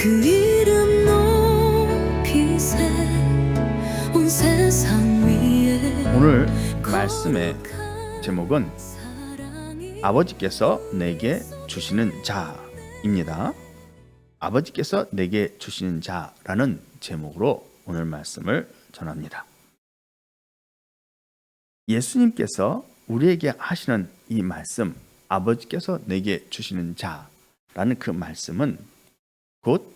그 이름 높이세 온 세상 위에 오늘 말씀의 제목은 아버지께서 내게 주시는 자입니다. 아버지께서 내게 주시는 자라는 제목으로 오늘 말씀을 전합니다. 예수님께서 우리에게 하시는 이 말씀, 아버지께서 내게 주시는 자라는 그 말씀은 곧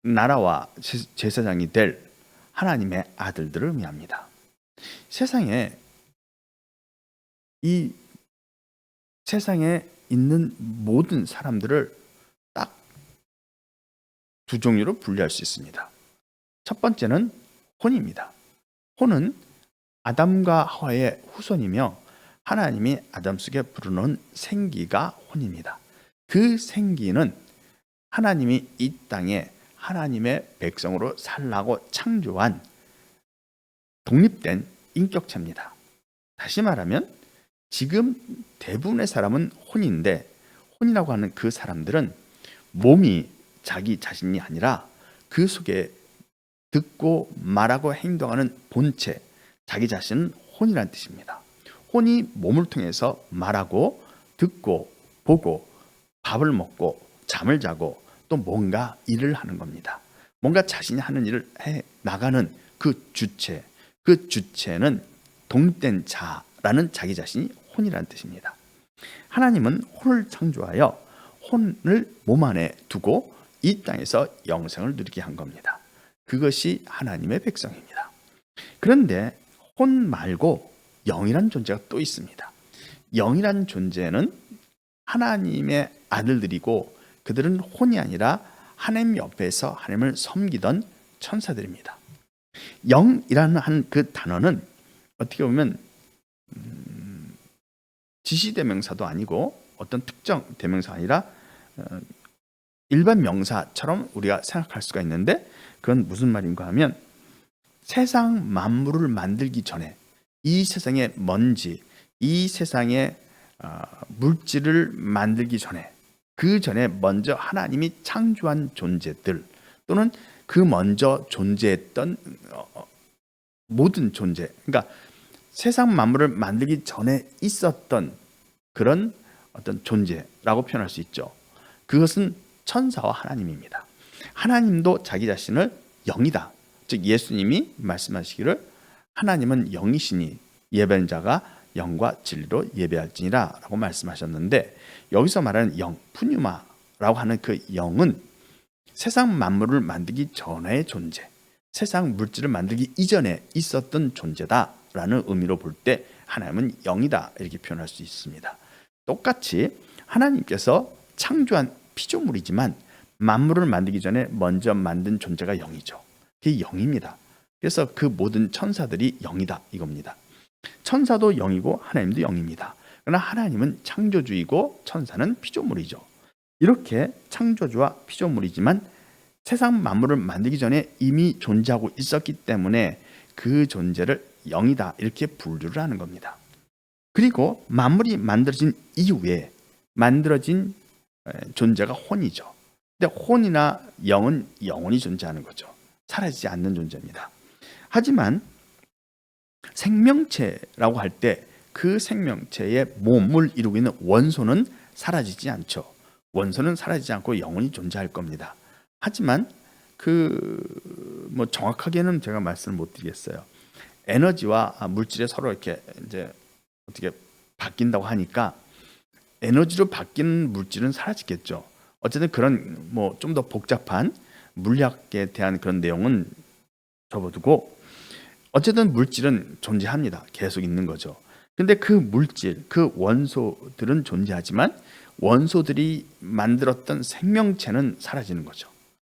나라와 제사장이 될 하나님의 아들들을 의미합니다. 세상에 있는 모든 사람들을 딱 두 종류로 분류할 수 있습니다. 첫 번째는 혼입니다. 혼은 아담과 하와의 후손이며 하나님이 아담 속에 불어넣은 생기가 혼입니다. 그 생기는 하나님이 이 땅에 하나님의 백성으로 살라고 창조한 독립된 인격체입니다. 다시 말하면 지금 대부분의 사람은 혼인데, 혼이라고 하는 그 사람들은 몸이 자기 자신이 아니라 그 속에 듣고 말하고 행동하는 본체, 자기 자신은 혼이라는 뜻입니다. 혼이 몸을 통해서 말하고 듣고 보고 밥을 먹고 잠을 자고 또 뭔가 일을 하는 겁니다. 뭔가 자신이 하는 일을 해 나가는 그 주체는 독립된 자라는 자기 자신이 혼이라는 뜻입니다. 하나님은 혼을 창조하여 혼을 몸 안에 두고 이 땅에서 영생을 누리게 한 겁니다. 그것이 하나님의 백성입니다. 그런데 혼 말고 영이라는 존재가 또 있습니다. 영이라는 존재는 하나님의 아들들이고 그들은 혼이 아니라 하나님 옆에서 하나님을 섬기던 천사들입니다. 영이라는 그 단어는 어떻게 보면 지시대명사도 아니고 어떤 특정 대명사가 아니라 일반 명사처럼 우리가 생각할 수가 있는데, 그건 무슨 말인가 하면 세상 만물을 만들기 전에 이 세상의 먼지, 이 세상의 물질을 만들기 전에, 그 전에 먼저 하나님이 창조한 존재들 또는 그 먼저 존재했던 모든 존재, 그러니까 세상 만물을 만들기 전에 있었던 그런 어떤 존재라고 표현할 수 있죠. 그것은 천사와 하나님입니다. 하나님도 자기 자신을 영이다, 즉 예수님이 말씀하시기를 하나님은 영이시니 예배하는 자가 영과 진리로 예배할지니라 라고 말씀하셨는데, 여기서 말하는 영, 푸뉴마라고 하는 그 영은 세상 만물을 만들기 전의 존재, 세상 물질을 만들기 이전에 있었던 존재다라는 의미로 볼 때 하나님은 영이다 이렇게 표현할 수 있습니다. 똑같이 하나님께서 창조한 피조물이지만 만물을 만들기 전에 먼저 만든 존재가 영이죠. 그게 영입니다. 그래서 그 모든 천사들이 영이다 이겁니다. 천사도 영이고 하나님도 영입니다. 그러나 하나님은 창조주이고 천사는 피조물이죠. 이렇게 창조주와 피조물이지만 세상 만물을 만들기 전에 이미 존재하고 있었기 때문에 그 존재를 영이다 이렇게 분류를 하는 겁니다. 그리고 만물이 만들어진 이후에 만들어진 존재가 혼이죠. 근데 혼이나 영은 영원히 존재하는 거죠. 사라지지 않는 존재입니다. 하지만 생명체라고 할 때 그 생명체의 몸을 이루고 있는 원소는 사라지지 않죠. 원소는 사라지지 않고 영원히 존재할 겁니다. 하지만 정확하게는 제가 말씀을 못 드리겠어요. 에너지와 물질이 서로 이렇게 이제 어떻게 바뀐다고 하니까 에너지로 바뀌는 물질은 사라지겠죠. 어쨌든 그런 좀 더 복잡한 물리학에 대한 그런 내용은 접어두고, 어쨌든 물질은 존재합니다. 계속 있는 거죠. 근데 그 물질, 그 원소들은 존재하지만 원소들이 만들었던 생명체는 사라지는 거죠.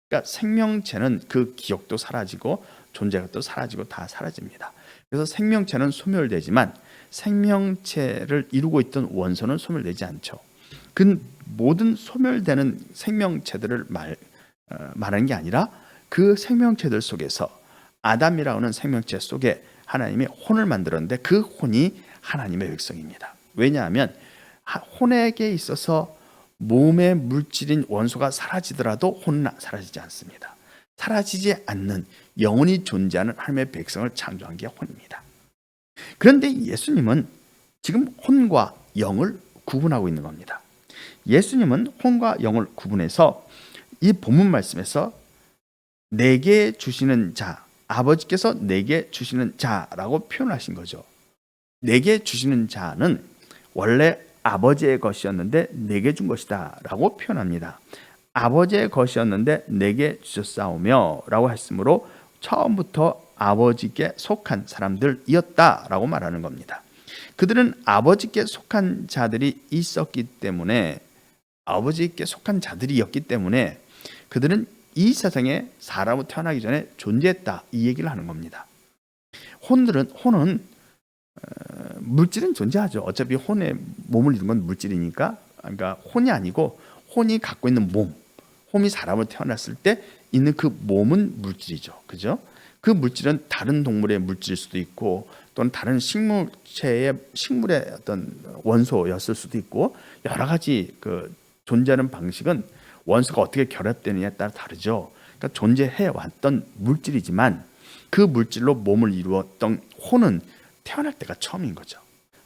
그러니까 생명체는 그 기억도 사라지고 존재가 또 사라지고 다 사라집니다. 그래서 생명체는 소멸되지만 생명체를 이루고 있던 원소는 소멸되지 않죠. 그 모든 소멸되는 생명체들을 말하는 게 아니라 그 생명체들 속에서 아담이라고 하는 생명체 속에 하나님이 혼을 만들었는데 그 혼이 하나님의 백성입니다. 왜냐하면 혼에게 있어서 몸의 물질인 원소가 사라지더라도 혼은 사라지지 않습니다. 사라지지 않는 영원히 존재하는 하나님의 백성을 창조한 게 혼입니다. 그런데 예수님은 지금 혼과 영을 구분하고 있는 겁니다. 예수님은 혼과 영을 구분해서 이 본문 말씀에서 내게 주시는 자, 아버지께서 내게 주시는 자라고 표현하신 거죠. 내게 주시는 자는 원래 아버지의 것이었는데 내게 준 것이다 라고 표현합니다. 아버지의 것이었는데 내게 주셨사오며 라고 했으므로 처음부터 아버지께 속한 사람들이었다 라고 말하는 겁니다. 그들은 아버지께 속한 자들이 있었기 때문에, 아버지께 속한 자들이었기 때문에 그들은 이 세상에 사람으로 태어나기 전에 존재했다, 이 얘기를 하는 겁니다. 혼은 물질은 존재하죠. 어차피 혼에 몸을 이룬 건 물질이니까. 그러니까 혼이 아니고 혼이 갖고 있는 몸, 혼이 사람으로 태어났을 때 있는 그 몸은 물질이죠. 그죠? 그 물질은 다른 동물의 물질일 수도 있고 또는 다른 식물의 어떤 원소였을 수도 있고, 여러 가지 그 존재하는 방식은 원소가 어떻게 결합되느냐에 따라 다르죠. 그러니까 존재해 왔던 물질이지만 그 물질로 몸을 이루었던 혼은 태어날 때가 처음인 거죠.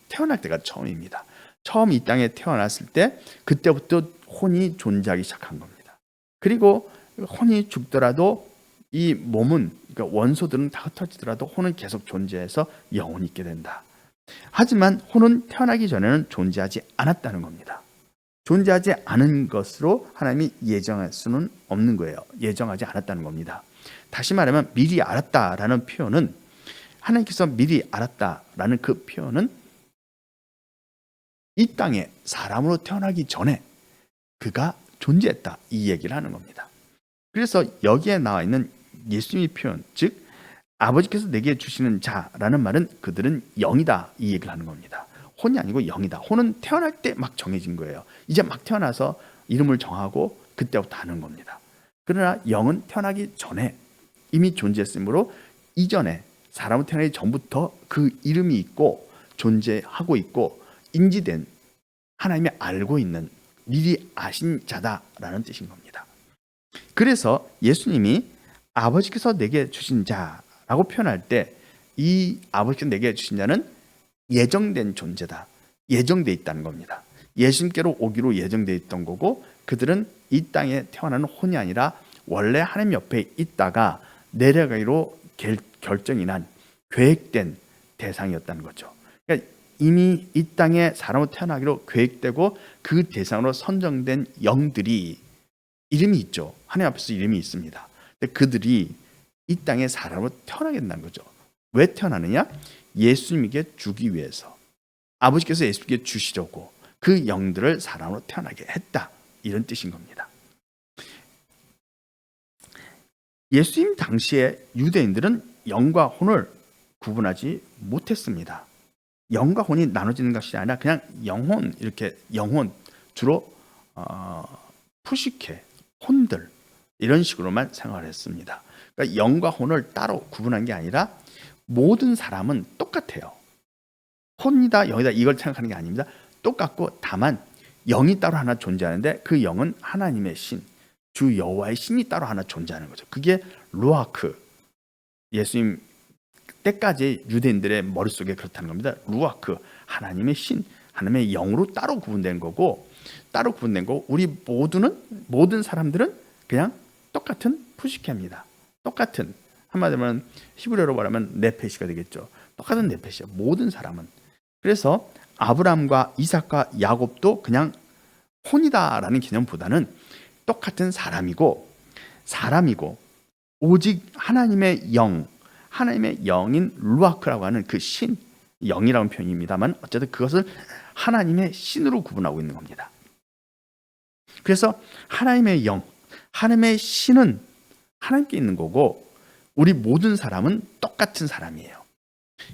태어날 때가 처음입니다. 처음 이 땅에 태어났을 때 그때부터 혼이 존재하기 시작한 겁니다. 그리고 혼이 죽더라도 이 몸은, 그러니까 원소들은 다 흩어지더라도 혼은 계속 존재해서 영원히 있게 된다. 하지만 혼은 태어나기 전에는 존재하지 않았다는 겁니다. 존재하지 않은 것으로 하나님이 예정할 수는 없는 거예요. 예정하지 않았다는 겁니다. 다시 말하면 미리 알았다라는 표현은, 하나님께서 미리 알았다라는 그 표현은 이 땅에 사람으로 태어나기 전에 그가 존재했다, 이 얘기를 하는 겁니다. 그래서 여기에 나와 있는 예수님의 표현, 즉 아버지께서 내게 주시는 자라는 말은 그들은 영이다, 이 얘기를 하는 겁니다. 혼이 아니고 영이다. 혼은 태어날 때 막 정해진 거예요. 이제 막 태어나서 이름을 정하고 그때부터 하는 겁니다. 그러나 영은 태어나기 전에 이미 존재했으므로 이전에 사람은 태어나기 전부터 그 이름이 있고 존재하고 있고 인지된, 하나님이 알고 있는, 미리 아신 자다라는 뜻인 겁니다. 그래서 예수님이 아버지께서 내게 주신 자라고 표현할 때 이 아버지께서 내게 주신 자는 예정된 존재다, 예정돼 있다는 겁니다. 예수님께로 오기로 예정돼 있던 거고, 그들은 이 땅에 태어나는 혼이 아니라 원래 하나님 옆에 있다가 내려가기로 결정이 난, 계획된 대상이었다는 거죠. 그러니까 이미 이 땅에 사람으로 태어나기로 계획되고 그 대상으로 선정된 영들이 이름이 있죠. 하나님 앞에서 이름이 있습니다. 근데 그들이 이 땅에 사람으로 태어나게 된다는 거죠. 왜 태어나느냐? 예수님에게 주기 위해서, 아버지께서 예수님께 주시려고 그 영들을 사람으로 태어나게 했다, 이런 뜻인 겁니다. 예수님 당시에 유대인들은 영과 혼을 구분하지 못했습니다. 영과 혼이 나눠지는 것이 아니라 그냥 영혼, 이렇게 영혼, 주로 푸시케, 혼들, 이런 식으로만 생각을 했습니다. 그러니까 영과 혼을 따로 구분한 게 아니라 모든 사람은 똑같아요. 혼이다, 영이다, 이걸 생각하는 게 아닙니다. 똑같고, 다만 영이 따로 하나 존재하는데 그 영은 하나님의 신, 주 여호와의 신이 따로 하나 존재하는 거죠. 그게 루아크, 예수님 때까지 유대인들의 머릿속에 그렇다는 겁니다. 루아크, 하나님의 신, 하나님의 영으로 따로 구분된 거고, 우리 모든 사람들은 그냥 똑같은 푸시케입니다. 똑같은, 한마디로 말하면 히브리어로 말하면 네페시가 되겠죠. 똑같은 네페시야, 모든 사람은. 그래서 아브라함과 이삭과 야곱도 그냥 혼이다라는 개념보다는 똑같은 사람이고 오직 하나님의 영인 루아크라고 하는 그 신, 영이라는 표현입니다만 어쨌든 그것을 하나님의 신으로 구분하고 있는 겁니다. 그래서 하나님의 영, 하나님의 신은 하나님께 있는 거고, 우리 모든 사람은 똑같은 사람이에요.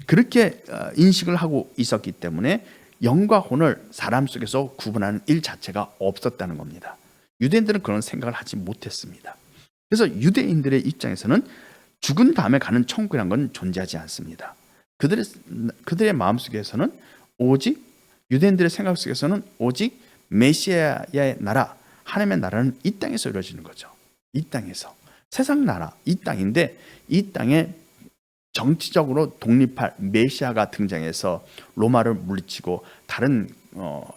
그렇게 인식을 하고 있었기 때문에 영과 혼을 사람 속에서 구분하는 일 자체가 없었다는 겁니다. 유대인들은 그런 생각을 하지 못했습니다. 그래서 유대인들의 입장에서는 죽은 다음에 가는 천국이라는 건 존재하지 않습니다. 그들의 마음속에서는 오직, 유대인들의 생각 속에서는 오직 메시아의 나라, 하나님의 나라는 이 땅에서 이루어지는 거죠. 이 땅에서. 세상 나라, 이 땅인데 이 땅에 정치적으로 독립할 메시아가 등장해서 로마를 물리치고 다른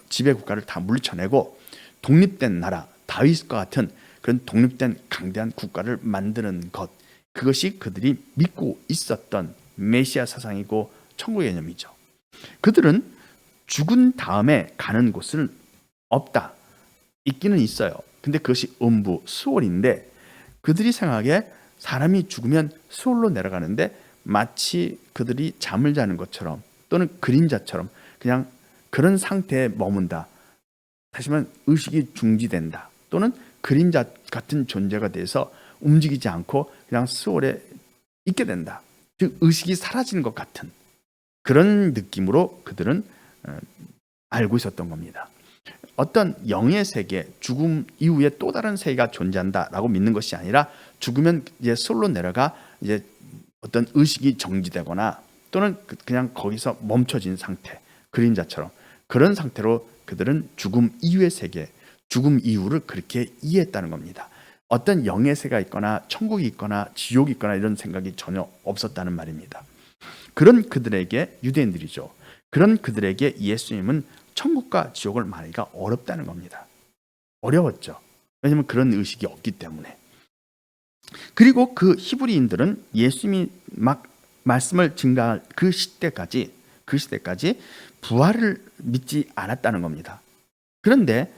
지배 국가를 다 물리쳐내고 독립된 나라, 다윗과 같은 그런 독립된 강대한 국가를 만드는 것, 그것이 그들이 믿고 있었던 메시아 사상이고 천국의 개념이죠. 그들은 죽은 다음에 가는 곳은 없다. 있기는 있어요. 근데 그것이 음부, 수월인데 그들이 생각하기에 사람이 죽으면 수월로 내려가는데 마치 그들이 잠을 자는 것처럼 또는 그림자처럼 그냥 그런 상태에 머문다. 다시 말하면 의식이 중지된다. 또는 그림자 같은 존재가 돼서 움직이지 않고 그냥 수월에 있게 된다. 즉 의식이 사라지는 것 같은 그런 느낌으로 그들은 알고 있었던 겁니다. 어떤 영의 세계, 죽음 이후에 또 다른 세계가 존재한다라고 믿는 것이 아니라 죽으면 이제 솔로 내려가 이제 어떤 의식이 정지되거나 또는 그냥 거기서 멈춰진 상태, 그림자처럼 그런 상태로 그들은 죽음 이후의 세계, 죽음 이후를 그렇게 이해했다는 겁니다. 어떤 영의 세계가 있거나 천국이 있거나 지옥이 있거나 이런 생각이 전혀 없었다는 말입니다. 그런 그들에게, 유대인들이죠. 그런 그들에게 예수님은 천국과 지옥을 말하기가 어렵다는 겁니다. 어려웠죠. 왜냐하면 그런 의식이 없기 때문에. 그리고 그 히브리인들은 예수님이 막 말씀을 증가할 그 시대까지 부활을 믿지 않았다는 겁니다. 그런데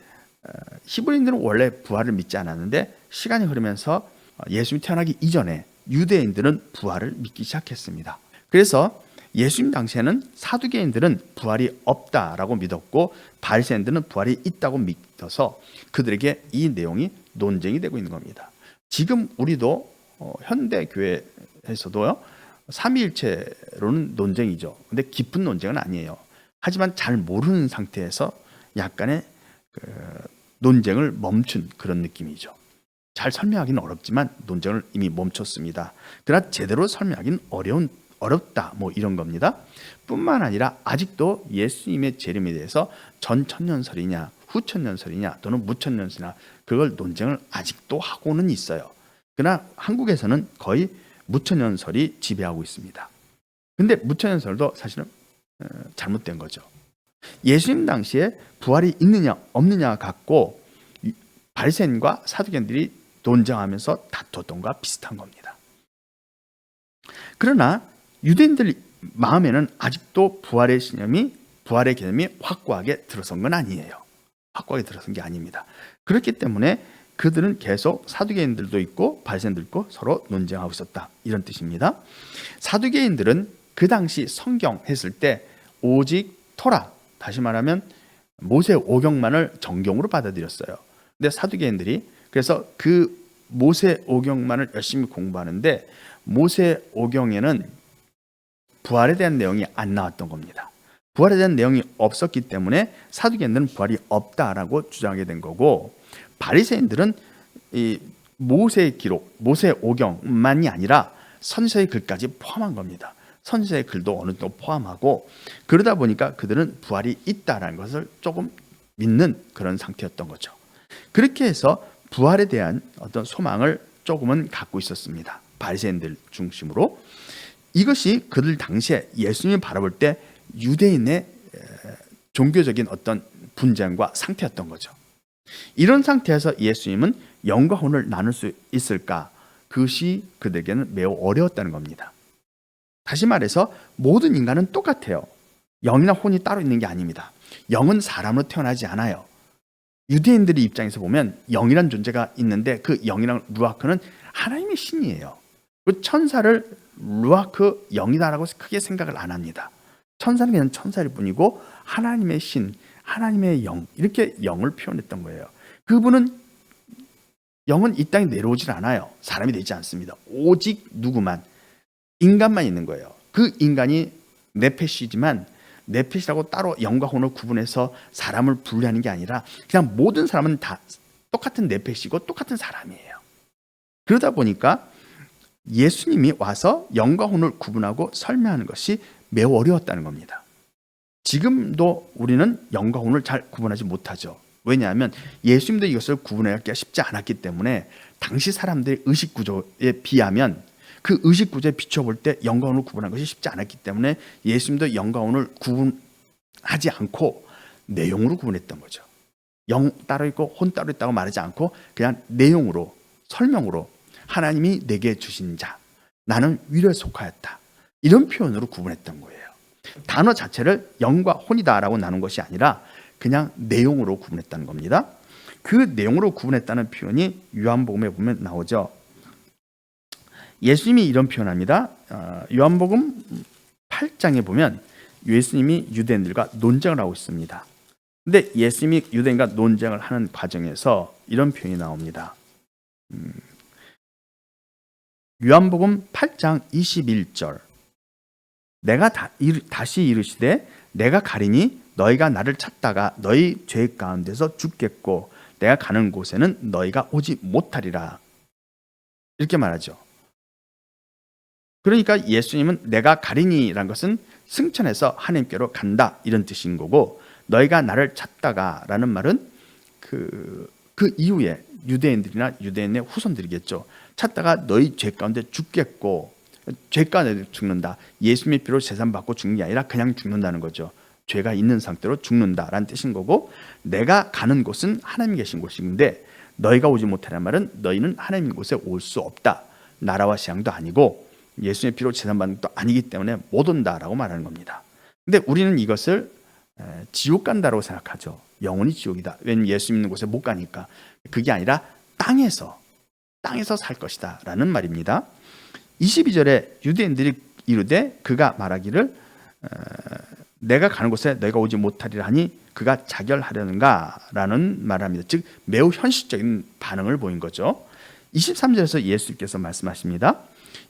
히브리인들은 원래 부활을 믿지 않았는데 시간이 흐르면서 예수님이 태어나기 이전에 유대인들은 부활을 믿기 시작했습니다. 그래서 예수님 당시에는 사두개인들은 부활이 없다라고 믿었고 바리새인들은 부활이 있다고 믿어서 그들에게 이 내용이 논쟁이 되고 있는 겁니다. 지금 우리도 현대 교회에서도요, 삼위일체로는 논쟁이죠. 근데 깊은 논쟁은 아니에요. 하지만 잘 모르는 상태에서 약간의 논쟁을 멈춘 그런 느낌이죠. 잘 설명하기는 어렵지만 논쟁을 이미 멈췄습니다. 그러나 제대로 설명하기는 어렵다 뭐 이런 겁니다. 뿐만 아니라 아직도 예수님의 재림에 대해서 전천년설이냐 후천년설이냐 또는 무천년설이냐 그걸 논쟁을 아직도 하고는 있어요. 그러나 한국에서는 거의 무천년설이 지배하고 있습니다. 근데 무천년설도 사실은 잘못된 거죠. 예수님 당시에 부활이 있느냐 없느냐 갖고 바리새인과 사두개인들이 논쟁하면서 다투었던 것과 비슷한 겁니다. 그러나 유대인들 마음에는 아직도 부활의 개념이 확고하게 들어선 건 아니에요. 확고하게 들어선 게 아닙니다. 그렇기 때문에 그들은 계속 사두개인들도 있고 바리새인들도 있고 서로 논쟁하고 있었다. 이런 뜻입니다. 사두개인들은 그 당시 성경 했을 때 오직 토라, 다시 말하면 모세 오경만을 정경으로 받아들였어요. 근데 사두개인들이 그래서 그 모세 오경만을 열심히 공부하는데 모세 오경에는 부활에 대한 내용이 안 나왔던 겁니다. 부활에 대한 내용이 없었기 때문에 사두개인들은 부활이 없다라고 주장하게 된 거고, 바리새인들은 이 모세의 기록, 모세 오경만이 아니라 선지서의 글까지 포함한 겁니다. 선지서의 글도 어느 정도 포함하고, 그러다 보니까 그들은 부활이 있다라는 것을 조금 믿는 그런 상태였던 거죠. 그렇게 해서 부활에 대한 어떤 소망을 조금은 갖고 있었습니다. 바리새인들 중심으로. 이것이 그들 당시에 예수님을 바라볼 때 유대인의 종교적인 어떤 분쟁과 상태였던 거죠. 이런 상태에서 예수님은 영과 혼을 나눌 수 있을까? 그것이 그들에게는 매우 어려웠다는 겁니다. 다시 말해서 모든 인간은 똑같아요. 영이나 혼이 따로 있는 게 아닙니다. 영은 사람으로 태어나지 않아요. 유대인들의 입장에서 보면 영이란 존재가 있는데 그 영이란 루아크는 하나님의 신이에요. 그 천사를 루아크 영이다라고 크게 생각을 안 합니다. 천사는 그냥 천사일 뿐이고 하나님의 신, 하나님의 영, 이렇게 영을 표현했던 거예요. 그분은 영은 이 땅에 내려오질 않아요. 사람이 되지 않습니다. 오직 누구만, 인간만 있는 거예요. 그 인간이 네페시지만 네페시라고 따로 영과 혼을 구분해서 사람을 분류하는 게 아니라 그냥 모든 사람은 다 똑같은 네페시고 똑같은 사람이에요. 그러다 보니까 예수님이 와서 영과 혼을 구분하고 설명하는 것이 매우 어려웠다는 겁니다. 지금도 우리는 영과 혼을 잘 구분하지 못하죠. 왜냐하면 예수님도 이것을 구분하기가 쉽지 않았기 때문에 당시 사람들의 의식 구조에 비하면 그 의식 구조에 비춰볼 때 영과 혼을 구분하는 것이 쉽지 않았기 때문에 예수님도 영과 혼을 구분하지 않고 내용으로 구분했던 거죠. 영 따로 있고 혼 따로 있다고 말하지 않고 그냥 내용으로, 설명으로 하나님이 내게 주신 자, 나는 위로에 속하였다, 이런 표현으로 구분했던 거예요. 단어 자체를 영과 혼이다라고 나눈 것이 아니라 그냥 내용으로 구분했다는 겁니다. 그 내용으로 구분했다는 표현이 요한복음에 보면 나오죠. 예수님이 이런 표현합니다. 요한복음 8장에 보면 예수님이 유대인들과 논쟁을 하고 있습니다. 근데 예수님이 유대인과 논쟁을 하는 과정에서 이런 표현이 나옵니다. 요한복음 8장 21절, 내가 다시 이르시되 내가 가리니 너희가 나를 찾다가 너희 죄 가운데서 죽겠고 내가 가는 곳에는 너희가 오지 못하리라, 이렇게 말하죠. 그러니까 예수님은 내가 가리니라는 것은 승천해서 하나님께로 간다, 이런 뜻인 거고, 너희가 나를 찾다가 라는 말은 그 이후에 유대인들이나 유대인의 후손들이겠죠. 찾다가 너희 죄 가운데 죽겠고, 죄 가운데 죽는다, 예수님의 피로 제산받고 죽는 게 아니라 그냥 죽는다는 거죠. 죄가 있는 상태로 죽는다라는 뜻인 거고, 내가 가는 곳은 하나님 계신 곳인데 너희가 오지 못하는 말은 너희는 하나님 곳에 올 수 없다, 나라와 시향도 아니고 예수님의 피로 제산받는 것도 아니기 때문에 못 온다라고 말하는 겁니다. 근데 우리는 이것을 지옥 간다라고 생각하죠. 영원히 지옥이다, 왜냐하면 예수 믿는 곳에 못 가니까. 그게 아니라 땅에서 살 것이다 라는 말입니다. 22절에 유대인들이 이르되 그가 말하기를 내가 가는 곳에 너희가 오지 못하리라 하니 그가 자결하려는가 라는 말을 합니다. 즉 매우 현실적인 반응을 보인 거죠. 23절에서 예수께서 말씀하십니다.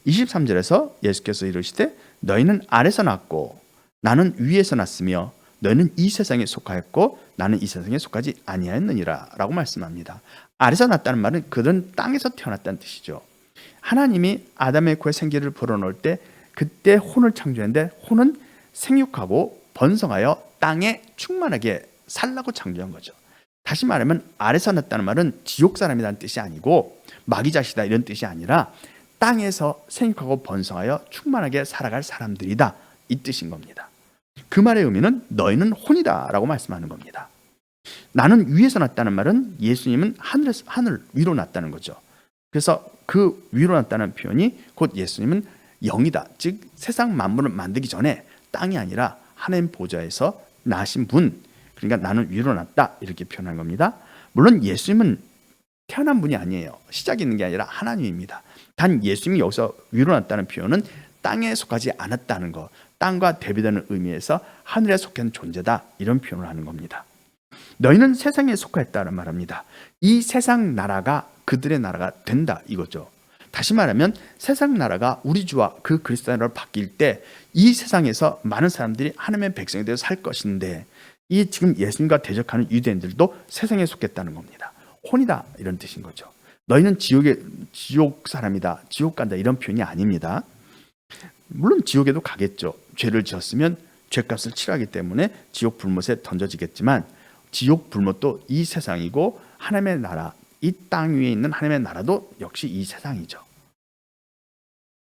23절에서 예수께서 이르시되 너희는 아래서 났고 나는 위에서 났으며 너희는 이 세상에 속하였고 나는 이 세상에 속하지 아니하였느니라 라고 말씀합니다. 아래서 났다는 말은 그들은 땅에서 태어났다는 뜻이죠. 하나님이 아담의 코에 생기를 불어넣을 때 그때 혼을 창조했는데 혼은 생육하고 번성하여 땅에 충만하게 살라고 창조한 거죠. 다시 말하면 아래서 났다는 말은 지옥 사람이라는 뜻이 아니고 마귀 자식이다 이런 뜻이 아니라 땅에서 생육하고 번성하여 충만하게 살아갈 사람들이다, 이 뜻인 겁니다. 그 말의 의미는 너희는 혼이다 라고 말씀하는 겁니다. 나는 위에서 났다는 말은 예수님은 하늘 위로 났다는 거죠. 그래서 그 위로 났다는 표현이 곧 예수님은 영이다, 즉 세상 만물을 만들기 전에 땅이 아니라 하나님 보좌에서 나신 분, 그러니까 나는 위로 났다, 이렇게 표현한 겁니다. 물론 예수님은 태어난 분이 아니에요. 시작이 있는 게 아니라 하나님입니다. 단 예수님이 여기서 위로 났다는 표현은 땅에 속하지 않았다는 것, 땅과 대비되는 의미에서 하늘에 속한 존재다, 이런 표현을 하는 겁니다. 너희는 세상에 속하였다는 말합니다. 이 세상 나라가 그들의 나라가 된다, 이거죠. 다시 말하면 세상 나라가 우리 주와 그 그리스도 나라로 바뀔 때 이 세상에서 많은 사람들이 하나님의 백성이 되어 살 것인데, 이 지금 예수님과 대적하는 유대인들도 세상에 속했다는 겁니다. 혼이다, 이런 뜻인 거죠. 너희는 지옥 사람이다, 지옥 간다, 이런 표현이 아닙니다. 물론 지옥에도 가겠죠. 죄를 지었으면 죄값을 치르기 때문에 지옥 불못에 던져지겠지만 지옥 불못도 이 세상이고 하나님의 나라, 이 땅 위에 있는 하나님의 나라도 역시 이 세상이죠.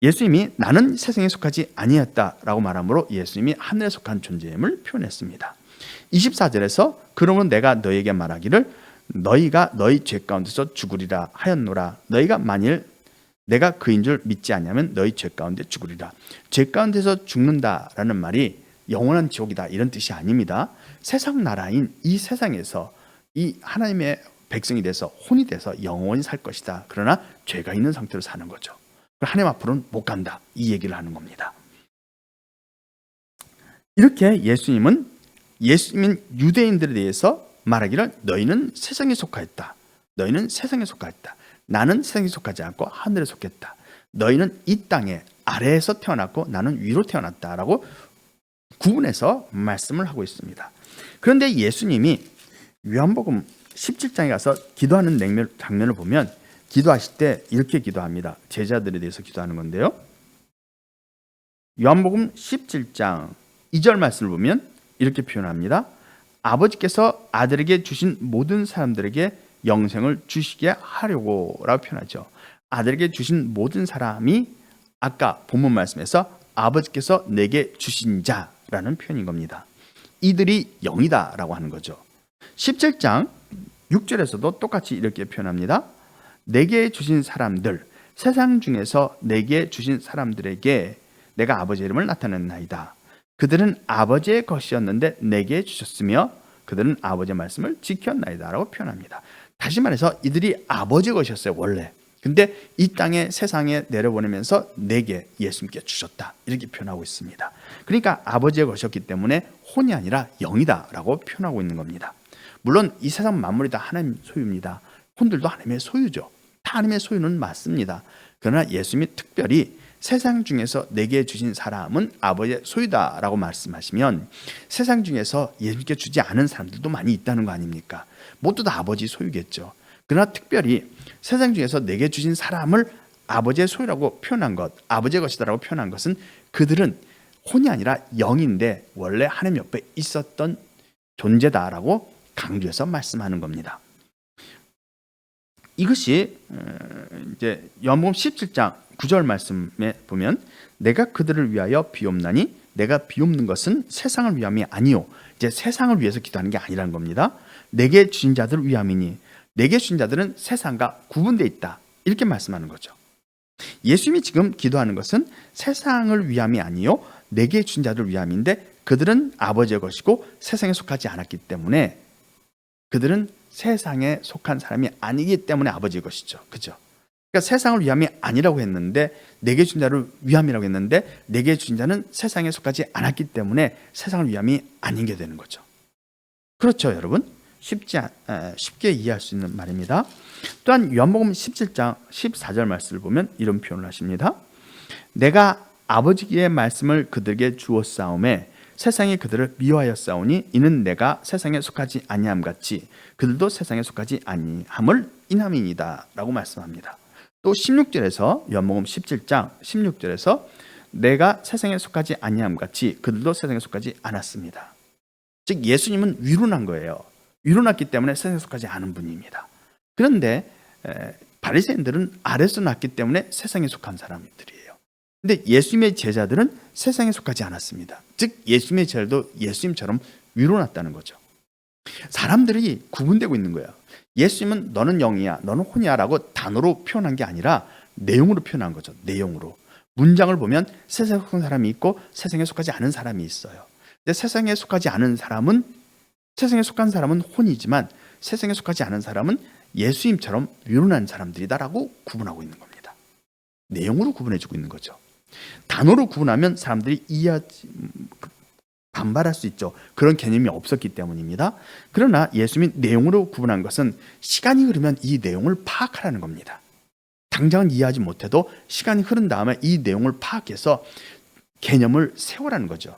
예수님이 나는 세상에 속하지 아니었다라고 말함으로 예수님이 하늘에 속한 존재임을 표현했습니다. 24절에서 그러면 내가 너희에게 말하기를 너희가 너희 죄 가운데서 죽으리라 하였노라. 너희가 만일 내가 그인 줄 믿지 않으면 너희 죄 가운데 죽으리라. 죄 가운데서 죽는다라는 말이 영원한 지옥이다, 이런 뜻이 아닙니다. 세상 나라인 이 세상에서 이 하나님의 백성이 돼서 혼이 돼서 영원히 살 것이다. 그러나 죄가 있는 상태로 사는 거죠. 하나님 앞으로는 못 간다, 이 얘기를 하는 겁니다. 이렇게 예수님은 유대인들에 대해서 말하기를 너희는 세상에 속하였다, 너희는 세상에 속하였다, 나는 세상에 속하지 않고 하늘에 속했다, 너희는 이 땅의 아래에서 태어났고 나는 위로 태어났다라고 구분해서 말씀을 하고 있습니다. 그런데 예수님이 요한복음 17장에 가서 기도하는 장면을 보면 기도하실 때 이렇게 기도합니다. 제자들에 대해서 기도하는 건데요. 요한복음 17장 2절 말씀을 보면 이렇게 표현합니다. 아버지께서 아들에게 주신 모든 사람들에게 영생을 주시게 하려고 라고 표현하죠. 아들에게 주신 모든 사람이 아까 본문 말씀에서 아버지께서 내게 주신 자라는 표현인 겁니다. 이들이 영이다 라고 하는 거죠. 17장 6절에서도 똑같이 이렇게 표현합니다. 내게 주신 사람들, 세상 중에서 내게 주신 사람들에게 내가 아버지의 이름을 나타냈나이다. 그들은 아버지의 것이었는데 내게 주셨으며 그들은 아버지의 말씀을 지켰나이다 라고 표현합니다. 다시 말해서 이들이 아버지의 것이었어요 원래. 근데 이 땅에 세상에 내려보내면서 내게 예수님께 주셨다 이렇게 표현하고 있습니다. 그러니까 아버지의 것이었기 때문에 혼이 아니라 영이다 라고 표현하고 있는 겁니다. 물론 이 세상 만물이 다 하나님 소유입니다. 혼들도 하나님의 소유죠. 다 하나님의 소유는 맞습니다. 그러나 예수님이 특별히 세상 중에서 내게 주신 사람은 아버지의 소유다 라고 말씀하시면 세상 중에서 예수님께 주지 않은 사람들도 많이 있다는 거 아닙니까? 모두 다 아버지 소유겠죠. 그러나 특별히 세상 중에서 내게 주신 사람을 아버지의 소유라고 표현한 것, 아버지의 것이다라고 표현한 것은 그들은 혼이 아니라 영인데 원래 하나님 옆에 있었던 존재다라고 강조해서 말씀하는 겁니다. 이것이 이제 요한복음 17장 9절 말씀에 보면 내가 그들을 위하여 비옵나니 내가 비옵는 것은 세상을 위함이 아니요 이제 세상을 위해서 기도하는 게 아니라는 겁니다. 내게 주신 자들을 위함이니 내게 주신 자들은 세상과 구분되어 있다 이렇게 말씀하는 거죠. 예수님이 지금 기도하는 것은 세상을 위함이 아니요 내게 주신 자들을 위함인데 그들은 아버지의 것이고 세상에 속하지 않았기 때문에 그들은 세상에 속한 사람이 아니기 때문에 아버지의 것이죠. 그죠? 그러니까 세상을 위함이 아니라고 했는데 내게 주신 자를 위함이라고 했는데 내게 주신 자는 세상에 속하지 않았기 때문에 세상을 위함이 아닌 게 되는 거죠. 그렇죠, 여러분? 쉽게 이해할 수 있는 말입니다. 또한 요한복음 17장 14절 말씀을 보면 이런 표현을 하십니다. 내가 아버지의 말씀을 그들에게 주었사오매 세상이 그들을 미워하였사오니 이는 내가 세상에 속하지 아니함 같이 그들도 세상에 속하지 아니함을 인함이니이다 라고 말씀합니다. 또 16절에서 요한복음 17장 16절에서 내가 세상에 속하지 아니함 같이 그들도 세상에 속하지 않았습니다. 즉 예수님은 위로난 거예요. 위로났기 때문에 세상에 속하지 않은 분입니다. 그런데 바리새인들은 아래서 났기 때문에 세상에 속한 사람들이에요. 근데 예수님의 제자들은 세상에 속하지 않았습니다. 즉 예수님의 제자도 예수님처럼 위로났다는 거죠. 사람들이 구분되고 있는 거예요. 예수님은 너는 영이야, 너는 혼이야 라고 단어로 표현한 게 아니라 내용으로 표현한 거죠. 내용으로. 문장을 보면 세상에 속한 사람이 있고 세상에 속하지 않은 사람이 있어요. 근데 세상에 속하지 않은 사람은 세상에 속한 사람은 혼이지만 세상에 속하지 않은 사람은 예수님처럼 위로난 사람들이다라고 구분하고 있는 겁니다. 내용으로 구분해주고 있는 거죠. 단어로 구분하면 사람들이 반발할 수 있죠. 그런 개념이 없었기 때문입니다. 그러나 예수님이 내용으로 구분한 것은 시간이 흐르면 이 내용을 파악하라는 겁니다. 당장은 이해하지 못해도 시간이 흐른 다음에 이 내용을 파악해서 개념을 세우라는 거죠.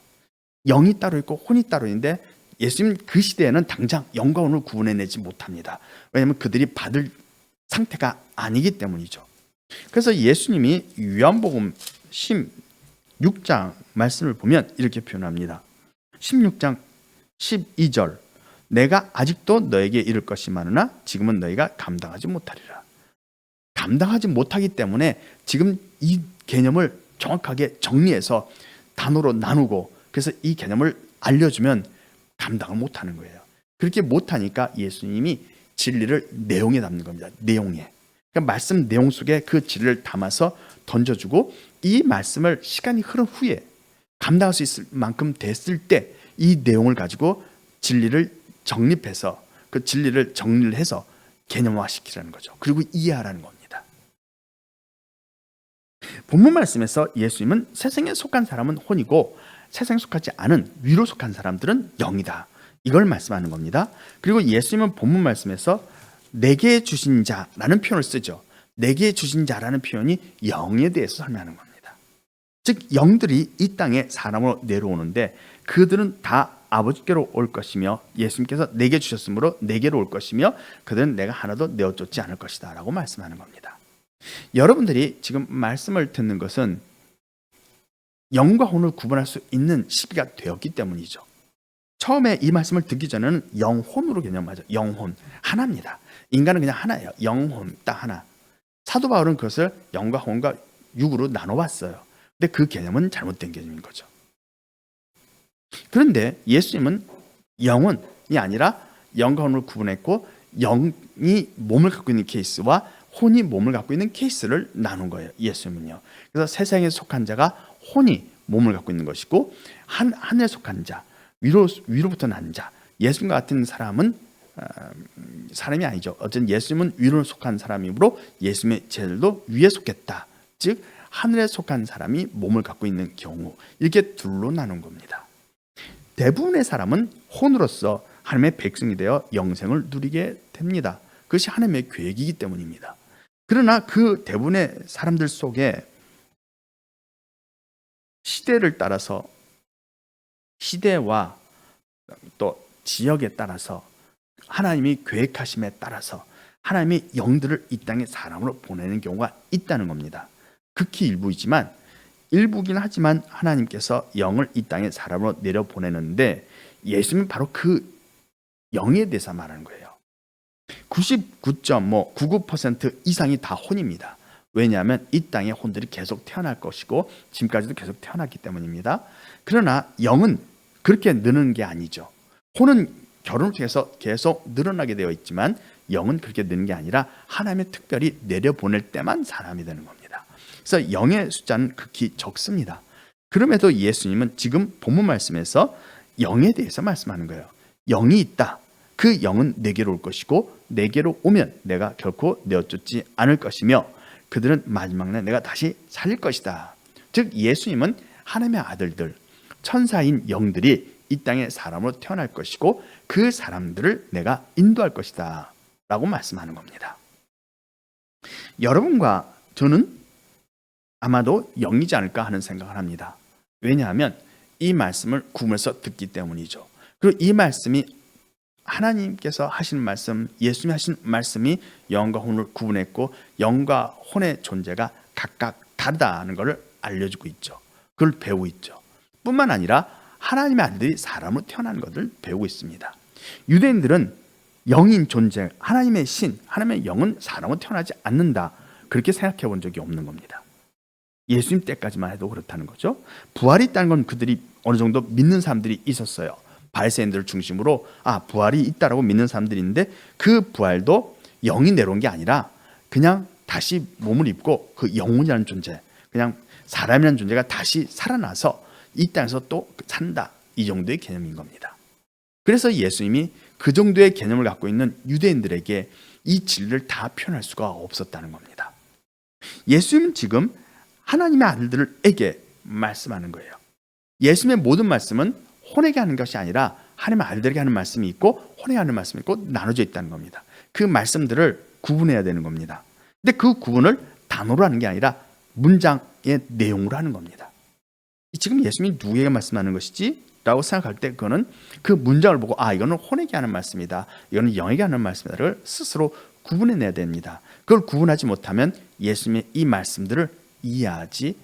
영이 따로 있고 혼이 따로 있는데 예수님 그 시대에는 당장 영과 혼을 구분해내지 못합니다. 왜냐하면 그들이 받을 상태가 아니기 때문이죠. 그래서 예수님이 요한복음 16장 말씀을 보면 이렇게 표현합니다. 16장 12절 내가 아직도 너에게 이를 것이 많으나 지금은 너희가 감당하지 못하리라. 감당하지 못하기 때문에 지금 이 개념을 정확하게 정리해서 단어로 나누고 그래서 이 개념을 알려주면 감당을 못하는 거예요. 그렇게 못하니까 예수님이 진리를 내용에 담는 겁니다. 내용에. 그러니까 말씀 내용 속에 그 진리를 담아서 던져주고 이 말씀을 시간이 흐른 후에 감당할 수 있을 만큼 됐을 때 이 내용을 가지고 진리를 정립해서 그 진리를 정리를 해서 개념화시키라는 거죠. 그리고 이해하라는 겁니다. 본문 말씀에서 예수님은 세상에 속한 사람은 혼이고 세상에 속하지 않은 위로 속한 사람들은 영이다. 이걸 말씀하는 겁니다. 그리고 예수님은 본문 말씀에서 내게 주신 자라는 표현을 쓰죠. 내게 주신 자라는 표현이 영에 대해서 설명하는 겁니다. 즉 영들이 이 땅에 사람으로 내려오는데 그들은 다 아버지께로 올 것이며 예수님께서 내게 주셨으므로 내게로 올 것이며 그들은 내가 하나도 내어쫓지 않을 것이다 라고 말씀하는 겁니다. 여러분들이 지금 말씀을 듣는 것은 영과 혼을 구분할 수 있는 시기가 되었기 때문이죠. 처음에 이 말씀을 듣기 전에는 영혼으로 개념하죠. 영혼, 하나입니다. 인간은 그냥 하나예요. 영혼, 딱 하나. 사도 바울은 그것을 영과 혼과 육으로 나눠봤어요. 근데 그 개념은 잘못된 개념인 거죠. 그런데 예수님은 영혼이 아니라 영과 혼을 구분했고, 영이 몸을 갖고 있는 케이스와 혼이 몸을 갖고 있는 케이스를 나눈 거예요. 예수님은요. 그래서 세상에 속한 자가 혼이 몸을 갖고 있는 것이고, 하늘에 속한 자, 위로부터 난 자, 예수님과 같은 사람은 사람이 아니죠. 어쨌든 예수님은 위로 속한 사람이므로 예수님의 제자들도 위에 속했다. 즉 하늘에 속한 사람이 몸을 갖고 있는 경우, 이렇게 둘로 나눈 겁니다. 대부분의 사람은 혼으로서 하나님의 백성이 되어 영생을 누리게 됩니다. 그것이 하나님의 계획이기 때문입니다. 그러나 그 대부분의 사람들 속에 시대를 따라서, 시대와 또 지역에 따라서, 하나님이 계획하심에 따라서 하나님이 영들을 이 땅에 사람으로 보내는 경우가 있다는 겁니다. 극히 일부이지만, 일부긴 하지만 하나님께서 영을 이 땅에 사람으로 내려보내는데, 예수님은 바로 그 영에 대해서 말하는 거예요. 99.99% 이상이 다 혼입니다. 왜냐하면 이 땅에 혼들이 계속 태어날 것이고 지금까지도 계속 태어났기 때문입니다. 그러나 영은 그렇게 느는 게 아니죠. 혼은 결혼을 통해서 계속 늘어나게 되어 있지만 영은 그렇게 느는 게 아니라 하나님의 특별히 내려보낼 때만 사람이 되는 겁니다. 그래서 영의 숫자는 극히 적습니다. 그럼에도 예수님은 지금 본문 말씀에서 영에 대해서 말씀하는 거예요. 영이 있다. 그 영은 내게로 올 것이고 내게로 오면 내가 결코 내어쫓지 않을 것이며 그들은 마지막 날 내가 다시 살릴 것이다. 즉 예수님은 하나님의 아들들, 천사인 영들이 이 땅에 사람으로 태어날 것이고 그 사람들을 내가 인도할 것이다 라고 말씀하는 겁니다. 여러분과 저는 아마도 영이지 않을까 하는 생각을 합니다. 왜냐하면 이 말씀을 구분해서 듣기 때문이죠. 그리고 이 말씀이 하나님께서 하신 말씀, 예수님이 하신 말씀이 영과 혼을 구분했고 영과 혼의 존재가 각각 다르다는 것을 알려주고 있죠. 그걸 배우고 있죠. 뿐만 아니라 하나님의 아들들이 사람으로 태어나는 것을 배우고 있습니다. 유대인들은 영인 존재, 하나님의 신, 하나님의 영은 사람으로 태어나지 않는다, 그렇게 생각해 본 적이 없는 겁니다. 예수님 때까지만 해도 그렇다는 거죠. 부활이 있다는 건 그들이 어느 정도 믿는 사람들이 있었어요. 바리새인들을 중심으로 부활이 있다라고 믿는 사람들이 있는데, 그 부활도 영이 내려온 게 아니라 그냥 다시 몸을 입고 그 영혼이라는 존재, 그냥 사람이라는 존재가 다시 살아나서 이 땅에서 또 산다, 이 정도의 개념인 겁니다. 그래서 예수님이 그 정도의 개념을 갖고 있는 유대인들에게 이 진리를 다 표현할 수가 없었다는 겁니다. 예수님은 지금 하나님의 아들들에게 말씀하는 거예요. 예수님의 모든 말씀은 혼에게 하는 것이 아니라 하나님의 아들들에게 하는 말씀이 있고 혼에게 하는 말씀이 있고 나눠져 있다는 겁니다. 그 말씀들을 구분해야 되는 겁니다. 근데 그 구분을 단어로 하는 게 아니라 문장의 내용으로 하는 겁니다. 지금 예수님이 누구에게 말씀하는 것이지? 라고 생각할 때 그거는 그 문장을 보고 이거는 혼에게 하는 말씀이다, 이거는 영에게 하는 말씀이다를 스스로 구분해내야 됩니다. 그걸 구분하지 못하면 예수님의 이 말씀들을 이해하지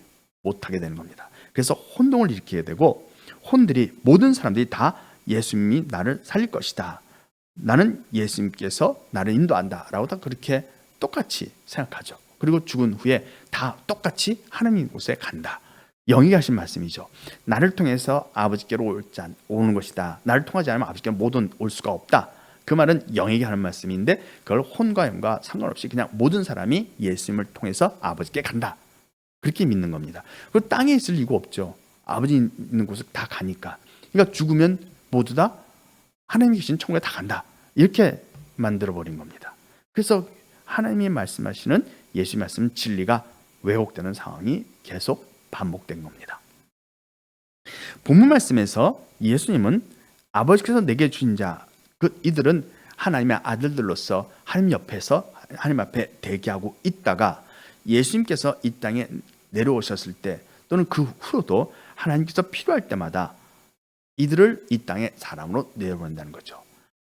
못하게 되는 겁니다. 그래서 혼동을 일으키게 되고, 혼들이, 모든 사람들이 다 예수님이 나를 살릴 것이다, 나는 예수님께서 나를 인도한다 라고 다 그렇게 똑같이 생각하죠. 그리고 죽은 후에 다 똑같이 하나님 곳에 간다. 영이 하신 말씀이죠. 나를 통해서 아버지께로 오는 것이다, 나를 통하지 않으면 아버지께로 못 올 수가 없다. 그 말은 영에게 하는 말씀인데 그걸 혼과 영과 상관없이 그냥 모든 사람이 예수님을 통해서 아버지께 간다, 그렇게 믿는 겁니다. 그리고 땅에 있을 이유가 없죠. 아버지 있는 곳을 다 가니까. 그러니까 죽으면 모두 다 하나님이 계신 천국에 다 간다, 이렇게 만들어버린 겁니다. 그래서 하나님이 말씀하시는 예수 말씀 진리가 왜곡되는 상황이 계속 반복된 겁니다. 본문 말씀에서 예수님은 아버지께서 내게 주신 자, 이들은 하나님의 아들들로서 하나님 옆에서 하나님 앞에 대기하고 있다가 예수님께서 이 땅에 내려오셨을 때 또는 그 후로도 하나님께서 필요할 때마다 이들을 이 땅에 사람으로 내려보낸다는 거죠.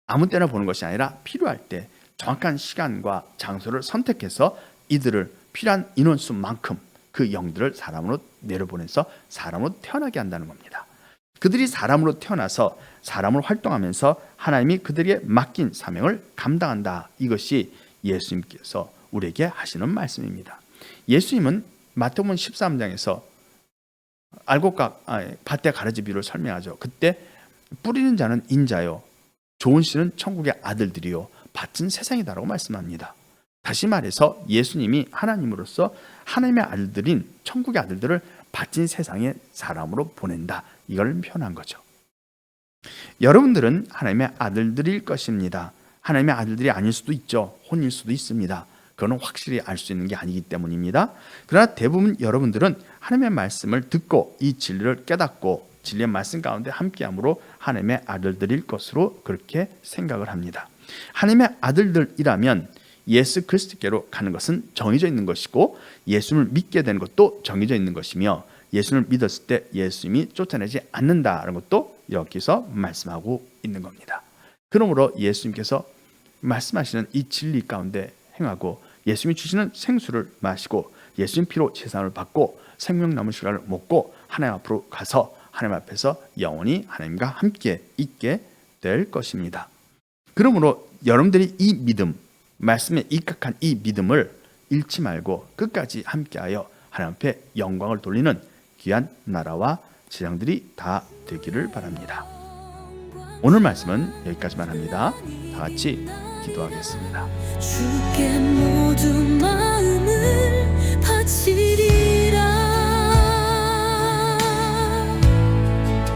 아무 때나 보는 것이 아니라 필요할 때 정확한 시간과 장소를 선택해서 이들을 필요한 인원수만큼 그 영들을 사람으로 내려보내서 사람으로 태어나게 한다는 겁니다. 그들이 사람으로 태어나서 사람으로 활동하면서 하나님이 그들에게 맡긴 사명을 감당한다. 이것이 예수님께서 우리에게 하시는 말씀입니다. 예수님은 마태복음 13장에서 알곡과 밭의 가라지 비유를 설명하죠. 그때 뿌리는 자는 인자요, 좋은 씨는 천국의 아들들이요, 밭은 세상이다라고 말씀합니다. 다시 말해서 예수님이 하나님으로서 하나님의 아들들인 천국의 아들들을 밭인 세상의 사람으로 보낸다. 이걸 표현한 거죠. 여러분들은 하나님의 아들들일 것입니다. 하나님의 아들들이 아닐 수도 있죠. 혼일 수도 있습니다. 그거는 확실히 알 수 있는 게 아니기 때문입니다. 그러나 대부분 여러분들은 하나님의 말씀을 듣고 이 진리를 깨닫고 진리의 말씀 가운데 함께함으로 하나님의 아들들일 것으로 그렇게 생각을 합니다. 하나님의 아들들이라면 예수 그리스도께로 가는 것은 정해져 있는 것이고 예수를 믿게 되는 것도 정해져 있는 것이며 예수를 믿었을 때 예수님이 쫓아내지 않는다는 것도 여기서 말씀하고 있는 겁니다. 그러므로 예수님께서 말씀하시는 이 진리 가운데 행하고 예수님이 주시는 생수를 마시고 예수님 피로 제사를 받고 생명 남은 시간을 먹고 하나님 앞으로 가서 하나님 앞에서 영원히 하나님과 함께 있게 될 것입니다. 그러므로 여러분들이 이 믿음, 말씀에 입각한 이 믿음을 잃지 말고 끝까지 함께하여 하나님 앞에 영광을 돌리는 귀한 나라와 재앙들이 다 되기를 바랍니다. 오늘 말씀은 여기까지만 합니다. 다 같이 기도하겠습니다. 주께 모든 마음을 바치리